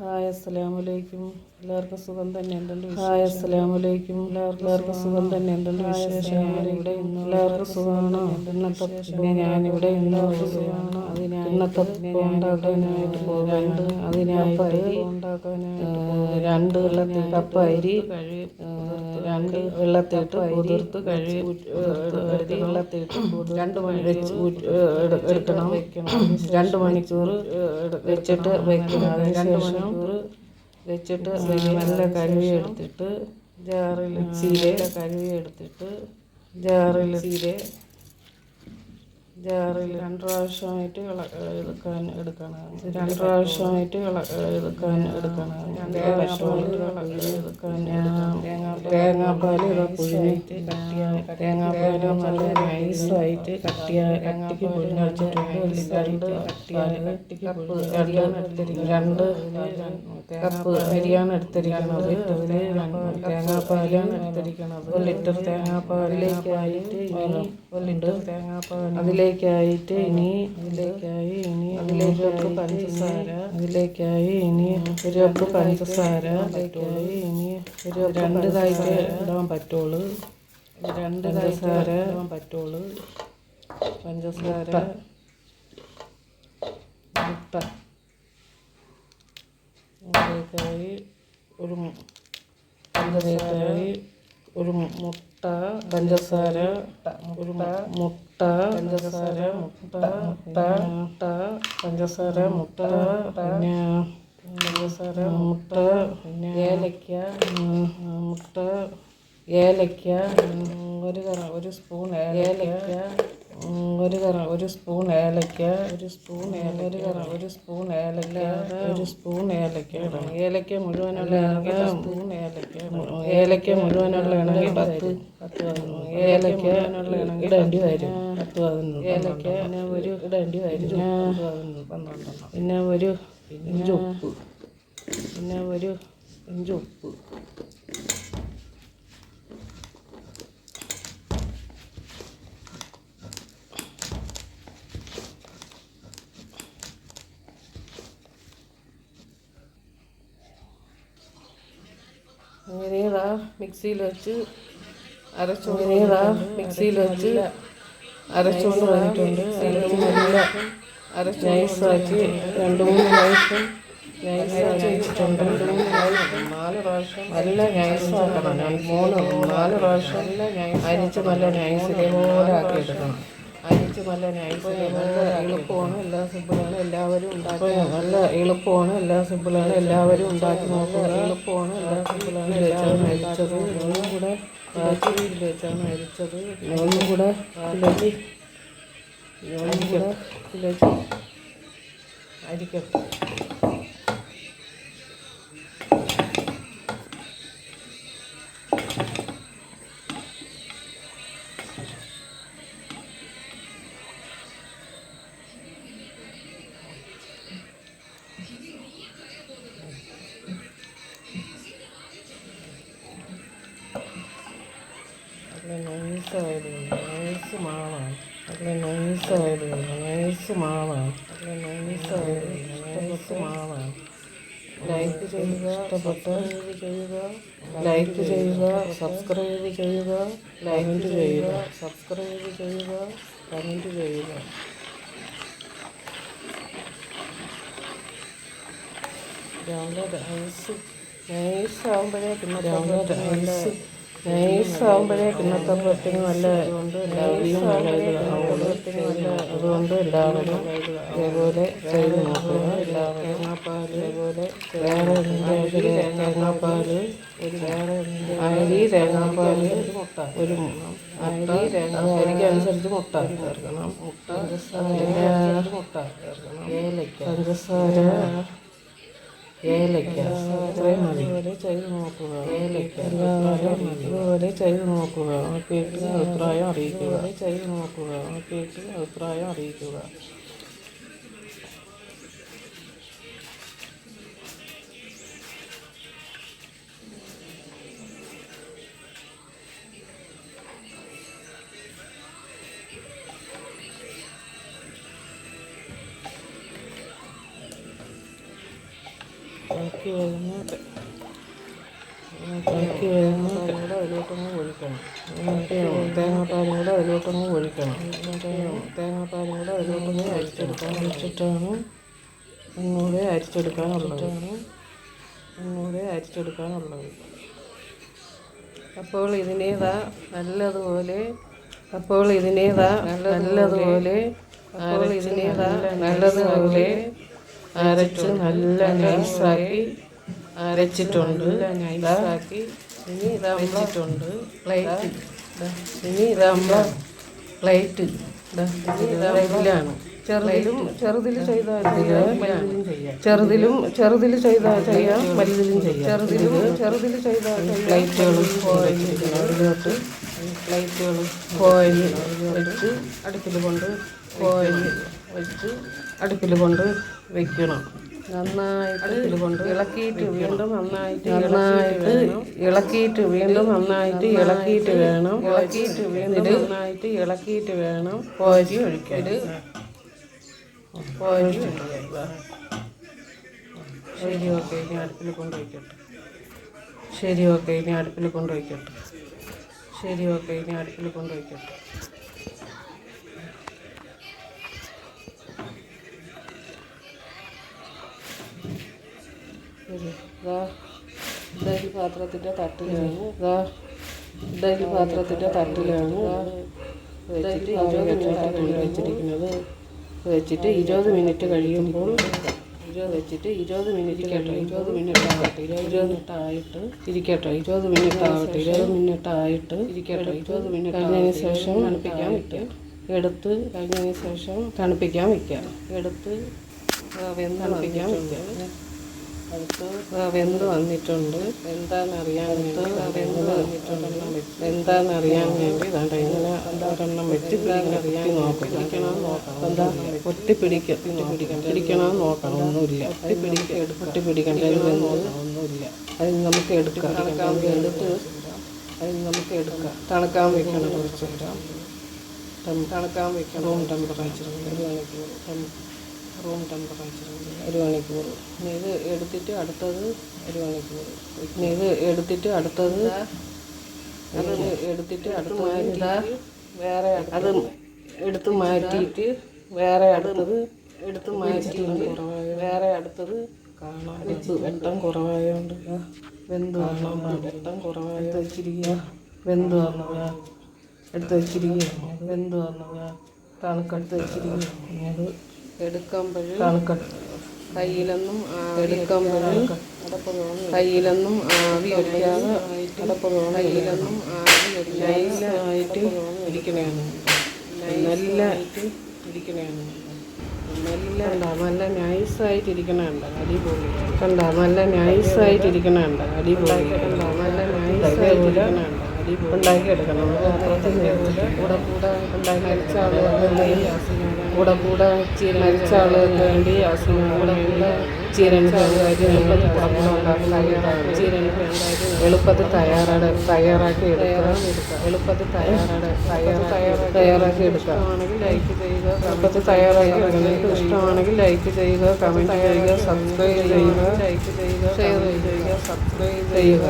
Hi അസ്സലാമലൈക്കും. എല്ലാവർക്കും സുഖം തന്നെ. എന്തുണ്ട്? ഹായ് അസ്സലാമലൈക്കും. എല്ലാവർക്കും സുഖം തന്നെ. എന്തുണ്ട് വിശേഷം? ഞാനിവിടെ ഇന്ന് എല്ലാവർക്കും സുഖമാണോ? ഞാനിവിടെ ഇന്ന് സുഖമാണോ? ഇന്നത്തെ ഉണ്ടാക്കാനായിട്ട് പോകാനുണ്ട്. അതിനായിട്ട് രണ്ട് കപ്പ് അരി രണ്ട് വെള്ളത്തിട്ട് കുതിർത്ത് വെള്ളത്തിട്ട് 2 മണിക്കൂർ എടുക്കണം. 2 മണിക്കൂർ വെച്ചിട്ട് വെക്കണം. 2 മണിക്കൂർ വെച്ചിട്ട് നല്ല കഴുകി എടുത്തിട്ട് ജാറിൽ ജാറിൽ 2 പ്രാവശ്യമായിട്ട് എടുക്കണം. 2 പ്രാവശ്യമായിട്ട് എടുക്കണം. തേങ്ങാപ്പാൽ തേങ്ങാപ്പാൽ നല്ല നൈസായിട്ട് കട്ടിക്ക് പൊടിച്ചിട്ടുണ്ട്. 2 കപ്പ് അരിയാണ് എടുത്തിരിക്കുന്നത്. തേങ്ങാപ്പാലാണ് എടുത്തിരിക്കുന്നത്. 1 ലിറ്റർ തേങ്ങാപ്പാലിലേക്കായിട്ട് ഇനി അതിലേക്ക് പഞ്ചസാര, അതിലേക്കായി ഇനി 1 കപ്പ് പഞ്ചസാര, ഇനി ഒരു 2 ഇതായിട്ട് ഇടാൻ പറ്റുള്ളൂ. 2 പഞ്ചസാര ഇടാൻ പറ്റുള്ളൂ. പഞ്ചസാര, മുട്ട, അതിലേക്കായി ഒരു മുട്ട, പഞ്ചസാര, ഒരു മുട്ട, പഞ്ചസാര, മുട്ട, പിന്നെ പഞ്ചസാര, മുട്ട, പിന്നെ ഏലക്ക, ഒരു സ്പൂൺ ഏലക്ക, ഒരു സ്പൂൺ ഏലക്ക ഇടണം. ഏലക്ക മുഴുവനുള്ള ആണെങ്കിൽ 10 ഏലക്ക ഇടേണ്ടി വരും. 10-11 ഏലക്ക ഇടേണ്ടി വരും. പിന്നെ ഒരു ഇഞ്ച് ഉപ്പ്, അങ്ങനെ മിക്സിയിൽ വെച്ച് അരച്ചുകൊണ്ട് വന്നിട്ടുണ്ട്. നൈസാക്കി 2-3 പ്രാവശ്യം വെച്ചിട്ടുണ്ട്. 4 പ്രാവശ്യം നല്ല നൈസാക്കണം. 3-4 പ്രാവശ്യം അരിച്ച് നല്ല നൈസിലെ പോലെ ആക്കി എടുക്കണം. നല്ല എളുപ്പമാണ്. എല്ലാ സിമ്പിളാണ്. എല്ലാവരും ഉണ്ടാക്കി നോക്കുക. എളുപ്പമാണ്. എല്ലാ സിമ്പിളാണ്. എല്ലാവരും അരിച്ചത് ഒന്നും കൂടെ വെച്ചാണ് അരിച്ചത്. ഒന്നും കൂടെ അരിക്കട്ടെ. നൈസ് മാവാണ്. ലൈക്ക് ചെയ്യുക, സബ്സ്ക്രൈബ് ചെയ്യുക, കമൻറ്റ് ചെയ്യുക. രാവിലെ നൈസാകുമ്പോഴേ പിന്നത്തെ പത്തിന് നല്ല അതുകൊണ്ട് എല്ലാവരും ഇതേപോലെ ചെയ്ത് നോക്കുക. തേങ്ങാപ്പാൽ വേറെ തേങ്ങാപ്പാൽ അരിക്കനുസരിച്ച് മുട്ട ചേർക്കണം. പഞ്ചസാര, ഏലക്ക ഇത്രയും മതി. ഇതുപോലെ ചെയ്ത് നോക്കുക. നോക്കിയിട്ട് അഭിപ്രായം അറിയിക്കുക. ഇളക്കി വരുന്ന കൂടെ അതിലോട്ടങ്ങ് ഒഴിക്കണം. തേങ്ങാപ്പാലും കൂടെ അതിലോട്ടങ്ങ് ഒഴിക്കണം. തേങ്ങാപ്പാലും കൂടെ അതിലോട്ടങ്ങ് അരിച്ചെടുക്കാണ് ഒന്നുകൂടെ അരിച്ചെടുക്കാനുള്ളത്. അപ്പോൾ ഇതിനേതാ നല്ലതുപോലെ അരച്ച് നല്ല നൈസാക്കി അരച്ചിട്ടുണ്ട്. ഇനി ഇതാകുമ്പോൾ പ്ലേറ്റ് ഇതിലാണ്. ചെറുതിൽ ചെയ്താൽ ചെയ്യാം, ചെറുതിൽ ചെയ്താൽ ചെയ്യാം, വലുതിലും ചെയ്യാം. ചെറുതിൽ ചെയ്താൽ പ്ലേറ്റുകളും അതിലോട്ട് ഫോയിൽ വെച്ച് അടുപ്പിൽ കൊണ്ട് വെക്കണം. നന്നായിട്ട് ഇളക്കിയിട്ട് വീണ്ടും നന്നായിട്ട് ഇളക്കിയിട്ട് വേണം കോരി ഒഴിക്കാൻ. ശരി, ഓക്കെ, ഇനി അടുപ്പിൽ കൊണ്ടുവയ്ക്കട്ടെ. ഇഡലി പാത്രത്തിൻ്റെ തട്ടിലാണ് വെച്ചിട്ട് 20 മിനിറ്റ് കഴിയുമ്പോൾ 20 മിനിറ്റ് കഴിഞ്ഞതിന് ശേഷം തണുപ്പിക്കാൻ വയ്ക്കാം. വെന്ത് വന്നിട്ടുണ്ട്. എന്താണെന്നറിയാൻ വേണ്ടി ഇതാണ്ട് ഇങ്ങനെ ഒരെണ്ണം വെച്ച് നോക്കണം. എന്താ പിടിക്കണം നോക്കണം. ഒന്നുമില്ല, പിടിക്കേണ്ട ഒന്നുമില്ല. അത് നമുക്ക് എടുക്കാം. തണുക്കാൻ വെക്കണം. കുറച്ച് തണുക്കാൻ വെക്കണം. റൂം ടെമ്പറേച്ചർ 1 മണിക്കൂർ. ഇനി ഇത് എടുത്തിട്ട് അടുത്തത് 1 മണിക്കൂർ. വേറെ അത് എടുത്ത് മാറ്റിയിട്ട് വേറെ അടുത്തത് കാണാം. വെട്ടം കുറവായതുകൊണ്ട് വെന്ത് വന്നതാ തണുക്കെടുത്ത് വെച്ചിരിക്കുക. അത് എടുക്കുമ്പോഴും കയ്യിലൊന്നും ആവി വയ്ക്കാതെ നൈസായിട്ട് ഇരിക്കണേന്ന്. നല്ല നൈസായിട്ടിരിക്കണുണ്ട്. അടിപൊളി കണ്ട. നല്ല നൈസായിട്ടിരിക്കണുണ്ട്. അടിപൊളി ഉണ്ടാക്കിയെടുക്കണം. കൂടെ മരിച്ച ആളുകൾക്ക് വേണ്ടി എളുപ്പത്തിൽ തയ്യാറാക്കി എടുക്കാം. ഇഷ്ടമാണെങ്കിൽ ലൈക്ക് ചെയ്യുക, കമൻറ്റ് ചെയ്യുക, സബ്സ്ക്രൈബ് ചെയ്യുക.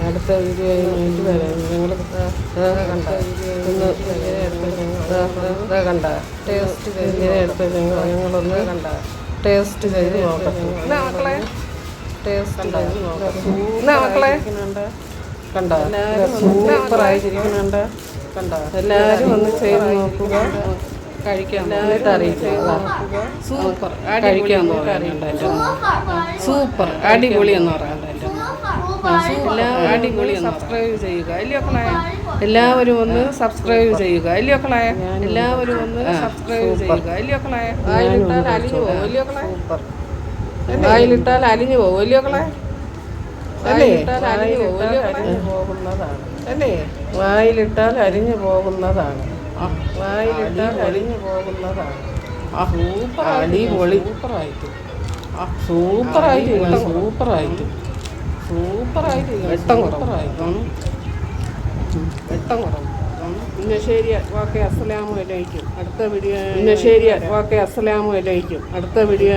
അടുത്ത വീഡിയോയുമായിട്ട് വരാം. നിങ്ങൾ കണ്ട ടേസ്റ്റ് ഇങ്ങനെ എടുത്ത് ഞങ്ങളൊന്ന് ടേസ്റ്റ് ചെയ്ത് നോക്കട്ടെ. കണ്ട സൂപ്പറായിട്ടിരിക്കുന്നുണ്ട്. എല്ലാവരും ഒന്ന് ചെയ്ത് നോക്കുക. കഴിക്കാൻ അറിയിക്കുക. സൂപ്പർ കഴിക്കാമെന്ന് പറയാനുണ്ട്. എൻ്റെ സൂപ്പർ അടിപൊളി എന്ന് പറയാനുണ്ട്. എൻ്റെ അടിപൊളി. സബ്സ്ക്രൈബ് ചെയ്യുക അല്ലയോ ക്കളായ. എല്ലാവരും ഒന്ന് സബ്സ്ക്രൈബ് ചെയ്യുക അല്ലയോ ക്കളായ. വായിലിട്ടാൽ അലിഞ്ഞു പോകും അല്ലയോ ക്കളായ. വായിലിട്ടാൽ അലിഞ്ഞു പോകും അല്ലയോ ക്കളായ. വായിലിട്ടാൽ അലിഞ്ഞു പോകുന്നതാണ്. അടിപൊളി. സൂപ്പറായിട്ട് വെട്ടം കുറവ്. പിന്നെ ശരി ഓക്കെ അസ്സലാമു അലൈക്കും. അടുത്ത വീഡിയോ പിന്നെ ശരി ഓക്കെ അസ്സലാമു അലൈക്കും. അടുത്ത വീഡിയോ